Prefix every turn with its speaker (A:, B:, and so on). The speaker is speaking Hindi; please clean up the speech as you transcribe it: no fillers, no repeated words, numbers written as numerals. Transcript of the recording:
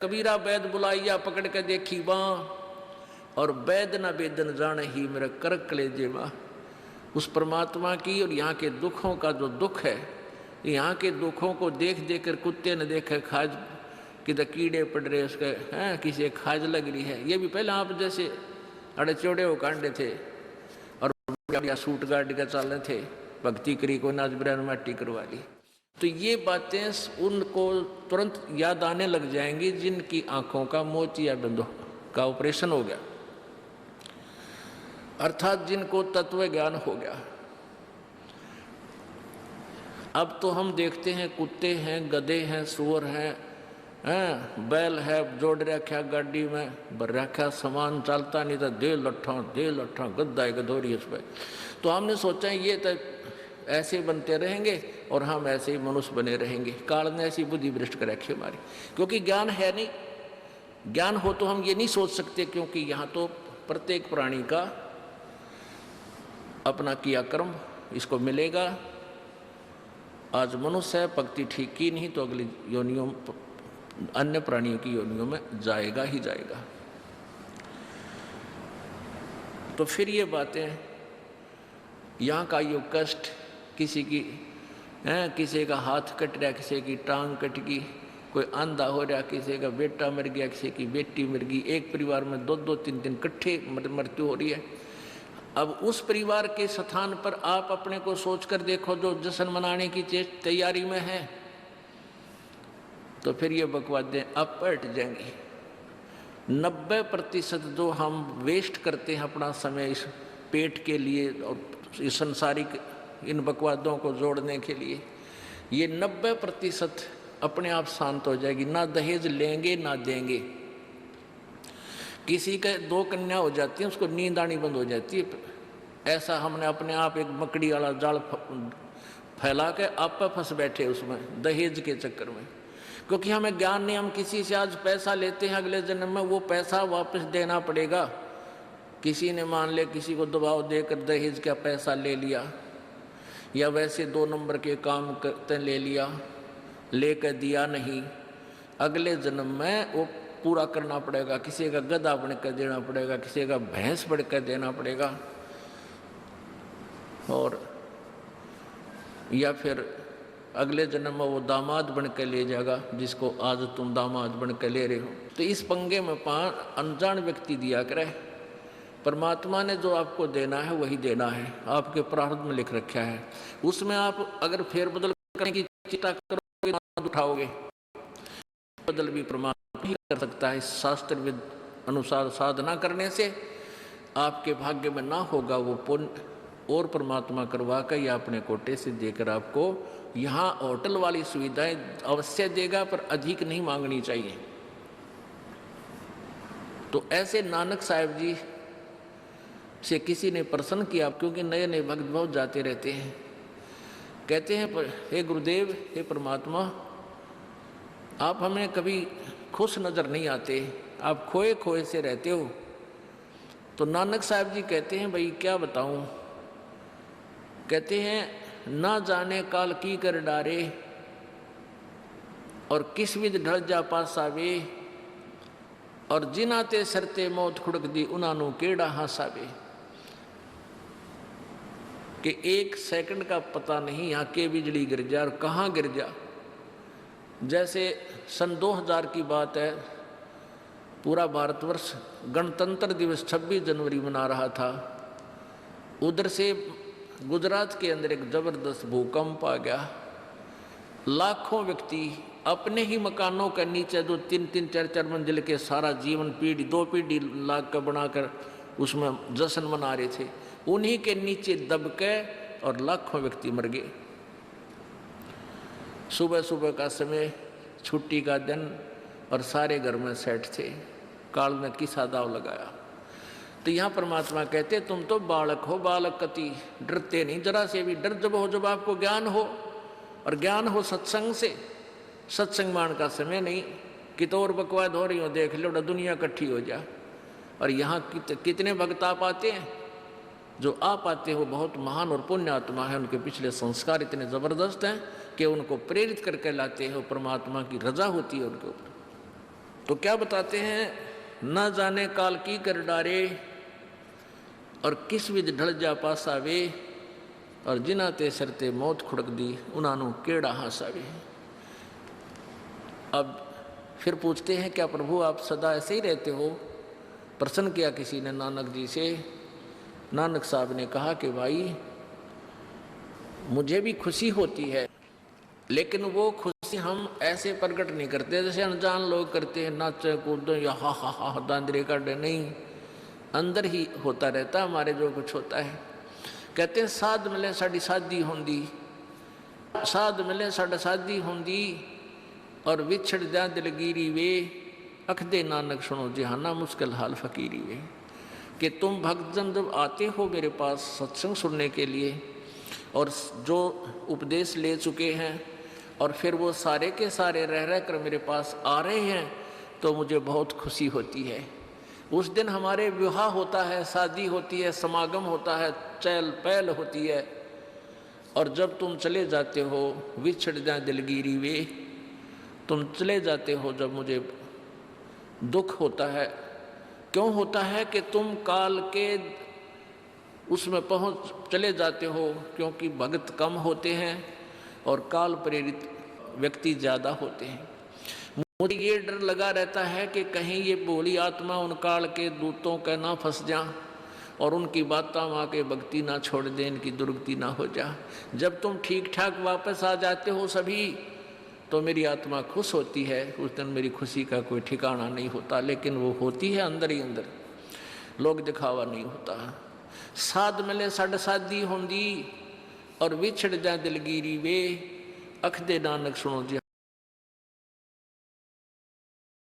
A: कबीरा वैद बुलाइया पकड़ के देखी बाँ, और वैद न वेदन जाने ही मेरा कर कलेजे माँ। उस परमात्मा की और यहाँ के दुखों का जो दुख है, यहाँ के दुखों को देख देख कर कुत्ते ने देखे खाज किधर कीड़े पड़ रहे उसके हैं, किसी खाज लग रही है। ये भी पहले आप जैसे अड़े चौड़े हो कांडे थे और सूट गाड़ के चल रहे थे, भक्ति करी को नाच बिरान माटी करवा ली। तो ये बातें उनको तुरंत याद आने लग जाएंगी जिनकी आंखों का मोतिया बिंदु का ऑपरेशन हो गया, अर्थात जिनको तत्व ज्ञान हो गया। अब तो हम देखते हैं कुत्ते हैं, गधे हैं, सुअर हैं, बैल है, जोड़ रखा गाड़ी में भर रखा सामान, चलता नहीं था, दे लट्ठा गद्दा है गधोरी उस पर। तो हमने सोचा ये तो ऐसे बनते रहेंगे और हम ऐसे ही मनुष्य बने रहेंगे। काल ने ऐसी बुद्धि भ्रष्ट कर रखी हमारी, क्योंकि ज्ञान है नहीं। ज्ञान हो तो हम ये नहीं सोच सकते, क्योंकि यहाँ तो प्रत्येक प्राणी का अपना किया कर्म इसको मिलेगा। आज मनुष्य है, भक्ति ठीक की नहीं तो अगली योनियों अन्य प्राणियों की योनियों में जाएगा ही जाएगा। तो फिर ये बातें, यहाँ का यो कष्ट, किसी की किसी का हाथ कट रहा, किसी की टांग कट गई, कोई अंधा हो रहा, किसी का बेटा मर गया, किसी की बेटी मर गई, एक परिवार में दो दो तीन दिन इकट्ठे मृत्यु हो रही है। अब उस परिवार के स्थान पर आप अपने को सोचकर देखो जो जश्न मनाने की तैयारी में है, तो फिर ये बकवादें अब पलट जाएंगी। 90% जो हम वेस्ट करते हैं अपना समय इस पेट के लिए और इस संसारिक इन बकवादों को जोड़ने के लिए, ये 90% अपने आप शांत हो जाएगी। ना दहेज लेंगे ना देंगे। किसी के 2 कन्या हो जाती है, उसको नींद आनी बंद हो जाती है। ऐसा हमने अपने आप एक मकड़ी वाला जाल फैला के आप फंस बैठे उसमें दहेज के चक्कर में, क्योंकि हमें ज्ञान नहीं। हम किसी से आज पैसा लेते हैं, अगले जन्म में वो पैसा वापस देना पड़ेगा। किसी ने मान ले किसी को दबाव देकर दहेज का पैसा ले लिया, या वैसे 2 नंबर के काम करते ले लिया, लेकर दिया नहीं, अगले जन्म में वो पूरा करना पड़ेगा। किसी का गधा बनकर देना पड़ेगा, किसी का भैंस बनकर देना पड़ेगा, और या फिर अगले जन्म में वो दामाद बनकर ले जाएगा जिसको आज तुम दामाद बनकर ले रहे हो। तो इस पंगे में अनजान व्यक्ति दिया करे। परमात्मा ने जो आपको देना है वही देना है, आपके प्रारब्ध में लिख रखा है। उसमें आप अगर फेरबदल करने की चिंता करोगे, उठाओगे, बदल भी परमात्मा ही कर सकता है। शास्त्रविद अनुसार साधना करने से आपके भाग्य में ना होगा वो पुण्य, और परमात्मा करवा कर या अपने कोटे से देकर आपको यहाँ होटल वाली सुविधाएं अवश्य देगा, पर अधिक नहीं मांगनी चाहिए। तो ऐसे नानक साहब जी से किसी ने प्रश्न किया, क्योंकि नए नए भक्त बहुत जाते रहते हैं। कहते हैं, हे गुरुदेव, हे परमात्मा, आप हमें कभी खुश नज़र नहीं आते, आप खोए खोए से रहते हो। तो नानक साहब जी कहते हैं, भाई क्या बताऊं। कहते हैं, ना जाने काल की कर डारे, और किस विध ढल जा पासावे, और जिनाते सरते मौत खुड़क दी उनानू केड़ा हासावे। कि 1 सेकंड का पता नहीं यहाँ के बिजली गिर जा और कहाँ गिर जा। जैसे सन 2000 की बात है, पूरा भारतवर्ष गणतंत्र दिवस 26 जनवरी मना रहा था। उधर से गुजरात के अंदर एक जबरदस्त भूकंप आ गया। लाखों व्यक्ति अपने ही मकानों के नीचे, जो 3-3, 4-4 मंजिल के सारा जीवन पीढ़ी 2 पीढ़ी लाग कर बनाकर उसमें जश्न मना रहे थे, उन्हीं के नीचे दब के और लाखों व्यक्ति मर गए। सुबह सुबह का समय, छुट्टी का दिन, और सारे घर में सेठ थे। काल ने किसा दाव लगाया। तो यहाँ परमात्मा कहते, तुम तो बालक हो, बालक कति डरते नहीं जरा से भी। डर जब हो जब आपको ज्ञान हो, और ज्ञान हो सत्संग से। सत्संग मान का समय नहीं कि तो और बकवाद हो रही हो, देख लो दुनिया इकट्ठी हो जा। और यहाँ कितने भक्त आ पाते हैं, जो आ पाते हो बहुत महान और पुण्य आत्मा है। उनके पिछले संस्कार इतने ज़बरदस्त हैं कि उनको प्रेरित करके लाते हैं। परमात्मा की रजा होती है उनके ऊपर। तो क्या बताते हैं, न जाने काल की कर डारे और किस विध ढल जा पासावे, और जिना ते सरते मौत खुड़क दी उन्होंने केड़ा हासावे। अब फिर पूछते हैं, क्या प्रभु आप सदा ऐसे ही रहते हो? प्रश्न किया किसी ने नानक जी से। नानक साहब ने कहा कि भाई मुझे भी खुशी होती है, लेकिन वो खुशी हम ऐसे प्रकट नहीं करते जैसे अनजान लोग करते हैं, नाचे कूदो या हा हा हा दांदरे काटे, नहीं, अंदर ही होता रहता हमारे जो कुछ होता है। कहते हैं साध मिले साड़ी शादी होंदी, साध मिले साड़ा शादी होंदी, और विछड़ जा दिलगीरी वे, अखदे नानक सुनो जहाना मुश्किल हाल फकीरी वे। कि तुम भक्तजन जब आते हो मेरे पास सत्संग सुनने के लिए, और जो उपदेश ले चुके हैं, और फिर वो सारे के सारे रह रह कर मेरे पास आ रहे हैं, तो मुझे बहुत खुशी होती है। उस दिन हमारे विवाह होता है, शादी होती है, समागम होता है, चहल पहल होती है। और जब तुम चले जाते हो, विछड़ जाए दिलगीरी वे, तुम चले जाते हो जब मुझे दुख होता है। क्यों होता है? कि तुम काल के उसमें पहुँच चले जाते हो, क्योंकि भक्त कम होते हैं और काल प्रेरित व्यक्ति ज़्यादा होते हैं। मुझे ये डर लगा रहता है कि कहीं ये भोली आत्मा उन काल के दूतों का ना फंस जा और उनकी बातों में आके भक्ति ना छोड़ दे, इनकी दुर्गति ना हो जा। जब तुम ठीक ठाक वापस आ जाते हो सभी, तो मेरी आत्मा खुश होती है। उस दिन मेरी खुशी का कोई ठिकाना नहीं होता, लेकिन वो होती है अंदर ही अंदर, लोग दिखावा नहीं होता। साध मिले साड़ शादी होंदी, और विछड़ जा दिलगीरी वे, अखदे नानक सुनो जी